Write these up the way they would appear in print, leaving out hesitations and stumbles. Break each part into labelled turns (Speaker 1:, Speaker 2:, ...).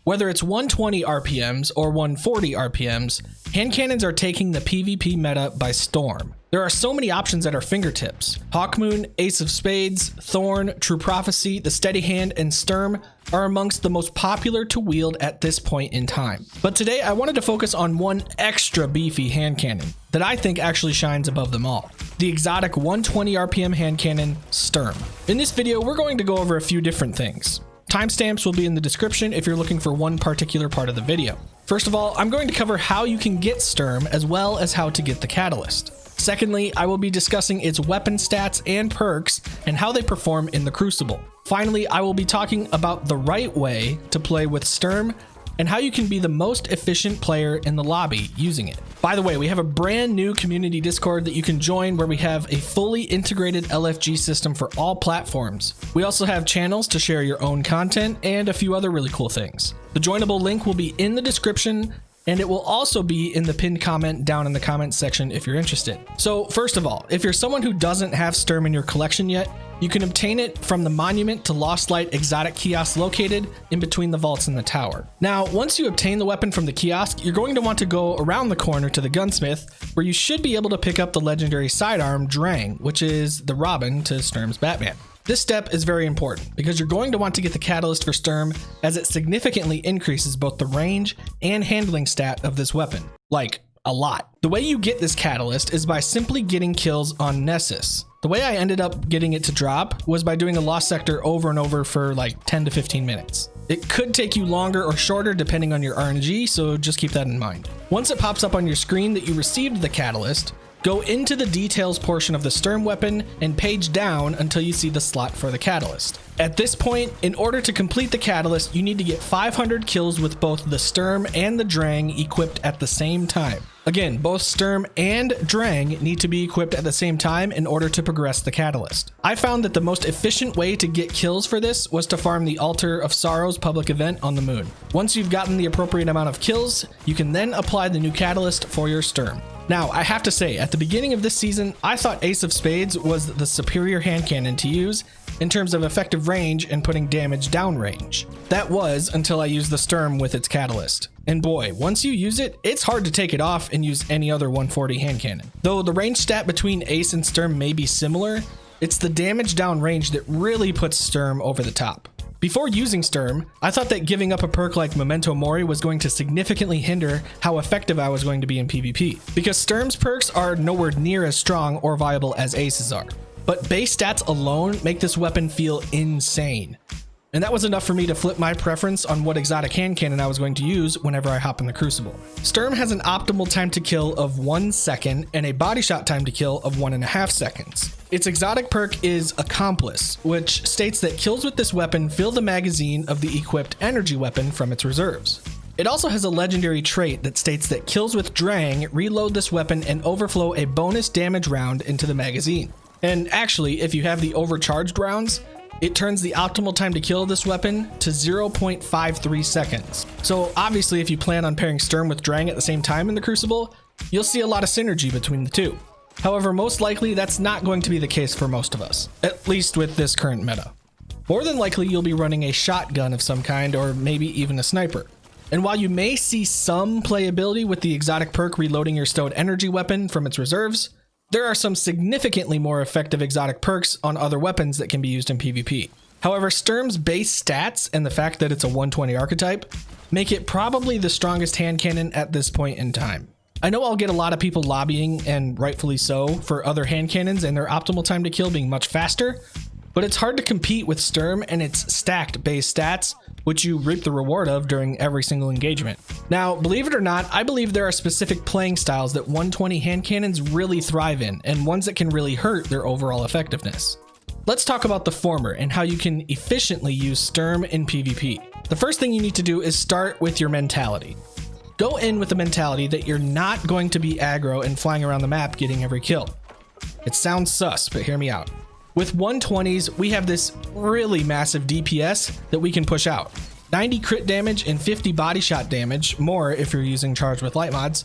Speaker 1: Whether it's 120 RPMs or 140 RPMs, hand cannons are taking the PvP meta by storm. There are so many options at our fingertips. Hawkmoon, Ace of Spades, Thorn, True Prophecy, the Steady Hand, and Sturm are amongst the most popular to wield at this point in time. But today I wanted to focus on one extra beefy hand cannon that I think actually shines above them all. The exotic 120 RPM hand cannon, Sturm. In this video, we're going to go over a few different things. Timestamps will be in the description if you're looking for one particular part of the video. First of all, I'm going to cover how you can get Sturm as well as how to get the catalyst. Secondly, I will be discussing its weapon stats and perks and how they perform in the Crucible. Finally, I will be talking about the right way to play with Sturm and how you can be the most efficient player in the lobby using it. By the way, we have a brand new community Discord that you can join where we have a fully integrated LFG system for all platforms. We also have channels to share your own content and a few other really cool things. The joinable link will be in the description, and it will also be in the pinned comment down in the comments section if you're interested. So first of all, if you're someone who doesn't have Sturm in your collection yet, you can obtain it from the Monument to Lost Light exotic kiosk located in between the vaults and the tower. Now, once you obtain the weapon from the kiosk, you're going to want to go around the corner to the gunsmith, where you should be able to pick up the legendary sidearm Drang, which is the Robin to Sturm's Batman. This step is very important because you're going to want to get the catalyst for Sturm, as it significantly increases both the range and handling stat of this weapon. Like, a lot. The way you get this catalyst is by simply getting kills on Nessus. The way I ended up getting it to drop was by doing a lost sector over and over for like 10 to 15 minutes. It could take you longer or shorter depending on your RNG, so just keep that in mind. Once it pops up on your screen that you received the catalyst, go into the details portion of the Sturm weapon and page down until you see the slot for the catalyst. At this point, in order to complete the catalyst, you need to get 500 kills with both the Sturm and the Drang equipped at the same time. Again, both Sturm and Drang need to be equipped at the same time in order to progress the catalyst. I found that the most efficient way to get kills for this was to farm the Altar of Sorrows public event on the moon. Once you've gotten the appropriate amount of kills, you can then apply the new catalyst for your Sturm. Now, I have to say, at the beginning of this season, I thought Ace of Spades was the superior hand cannon to use in terms of effective range and putting damage down range. That was until I used the Sturm with its catalyst. And boy, once you use it, it's hard to take it off and use any other 140 hand cannon. Though the range stat between Ace and Sturm may be similar, it's the damage down range that really puts Sturm over the top. Before using Sturm, I thought that giving up a perk like Memento Mori was going to significantly hinder how effective I was going to be in PvP, because Sturm's perks are nowhere near as strong or viable as Ace's are. But base stats alone make this weapon feel insane. And that was enough for me to flip my preference on what exotic hand cannon I was going to use whenever I hop in the Crucible. Sturm has an optimal time to kill of 1 second and a body shot time to kill of 1.5 seconds. Its exotic perk is Accomplice, which states that kills with this weapon fill the magazine of the equipped energy weapon from its reserves. It also has a legendary trait that states that kills with Drang reload this weapon and overflow a bonus damage round into the magazine. And actually, if you have the overcharged rounds, it turns the optimal time to kill this weapon to 0.53 seconds. So obviously, if you plan on pairing Sturm with Drang at the same time in the Crucible, you'll see a lot of synergy between the two. However, most likely that's not going to be the case for most of us, at least with this current meta. More than likely, you'll be running a shotgun of some kind, or maybe even a sniper. And while you may see some playability with the exotic perk reloading your stowed energy weapon from its reserves, there are some significantly more effective exotic perks on other weapons that can be used in PvP. However, Sturm's base stats and the fact that it's a 120 archetype make it probably the strongest hand cannon at this point in time. I know I'll get a lot of people lobbying, and rightfully so, for other hand cannons and their optimal time to kill being much faster, but it's hard to compete with Sturm and its stacked base stats, which you reap the reward of during every single engagement. Now, believe it or not, I believe there are specific playing styles that 120 hand cannons really thrive in, and ones that can really hurt their overall effectiveness. Let's talk about the former and how you can efficiently use Sturm in PvP. The first thing you need to do is start with your mentality. Go in with the mentality that you're not going to be aggro and flying around the map getting every kill. It sounds sus, but hear me out. With 120s, we have this really massive DPS that we can push out. 90 crit damage and 50 body shot damage, more if you're using charged with light mods.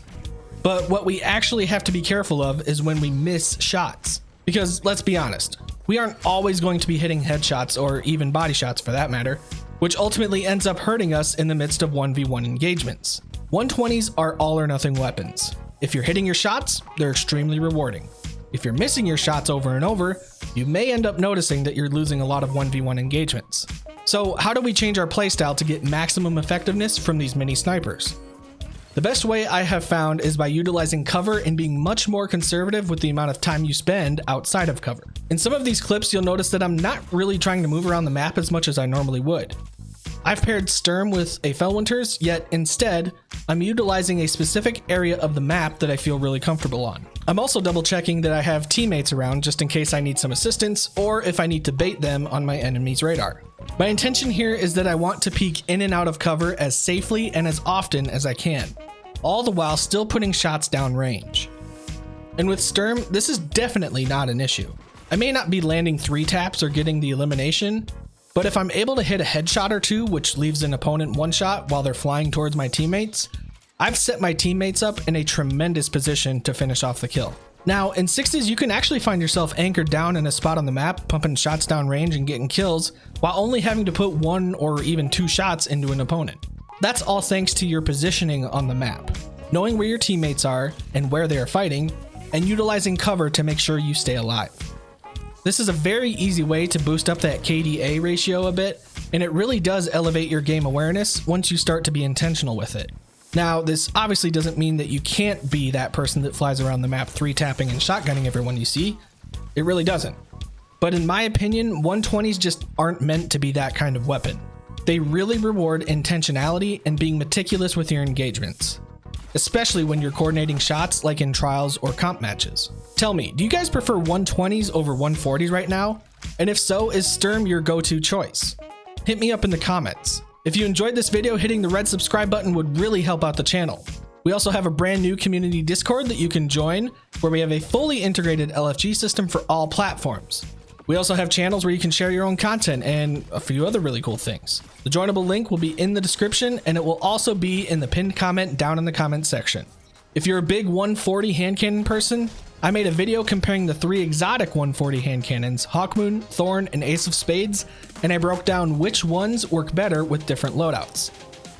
Speaker 1: But what we actually have to be careful of is when we miss shots. Because let's be honest, we aren't always going to be hitting headshots or even body shots for that matter. which ultimately ends up hurting us in the midst of 1v1 engagements. 120s are all or nothing weapons. If you're hitting your shots, they're extremely rewarding. If you're missing your shots over and over, you may end up noticing that you're losing a lot of 1v1 engagements. So how do we change our playstyle to get maximum effectiveness from these mini snipers? The best way I have found is by utilizing cover and being much more conservative with the amount of time you spend outside of cover. In some of these clips, you'll notice that I'm not really trying to move around the map as much as I normally would. I've paired Sturm with a Felwinter's, yet instead, I'm utilizing a specific area of the map that I feel really comfortable on. I'm also double checking that I have teammates around just in case I need some assistance or if I need to bait them on my enemy's radar. My intention here is that I want to peek in and out of cover as safely and as often as I can, all the while still putting shots down range. And with Sturm, this is definitely not an issue. I may not be landing 3 taps or getting the elimination, but if I'm able to hit a headshot or two, which leaves an opponent one shot while they're flying towards my teammates, I've set my teammates up in a tremendous position to finish off the kill. Now, in 6s, you can actually find yourself anchored down in a spot on the map, pumping shots down range and getting kills, while only having to put 1 or even 2 shots into an opponent. That's all thanks to your positioning on the map, knowing where your teammates are and where they are fighting, and utilizing cover to make sure you stay alive. This is a very easy way to boost up that KDA ratio a bit, and it really does elevate your game awareness once you start to be intentional with it. Now, this obviously doesn't mean that you can't be that person that flies around the map 3-tapping and shotgunning everyone you see. It really doesn't. But in my opinion, 120s just aren't meant to be that kind of weapon. They really reward intentionality and being meticulous with your engagements, especially when you're coordinating shots like in trials or comp matches. Tell me, do you guys prefer 120s over 140s right now? And if so, is Sturm your go-to choice? Hit me up in the comments. If you enjoyed this video, hitting the red subscribe button would really help out the channel. We also have a brand new community Discord that you can join, where we have a fully integrated LFG system for all platforms. We also have channels where you can share your own content and a few other really cool things. The joinable link will be in the description, and it will also be in the pinned comment down in the comment section. If you're a big 140 hand cannon person, I made a video comparing the 3 exotic 140 hand cannons, Hawkmoon, Thorn, and Ace of Spades, and I broke down which ones work better with different loadouts.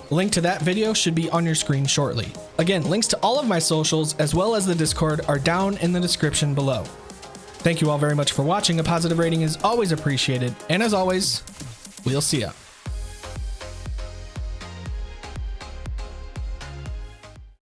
Speaker 1: The link to that video should be on your screen shortly. Again, links to all of my socials as well as the Discord are down in the description below. Thank you all very much for watching. A positive rating is always appreciated, and as always, we'll see ya.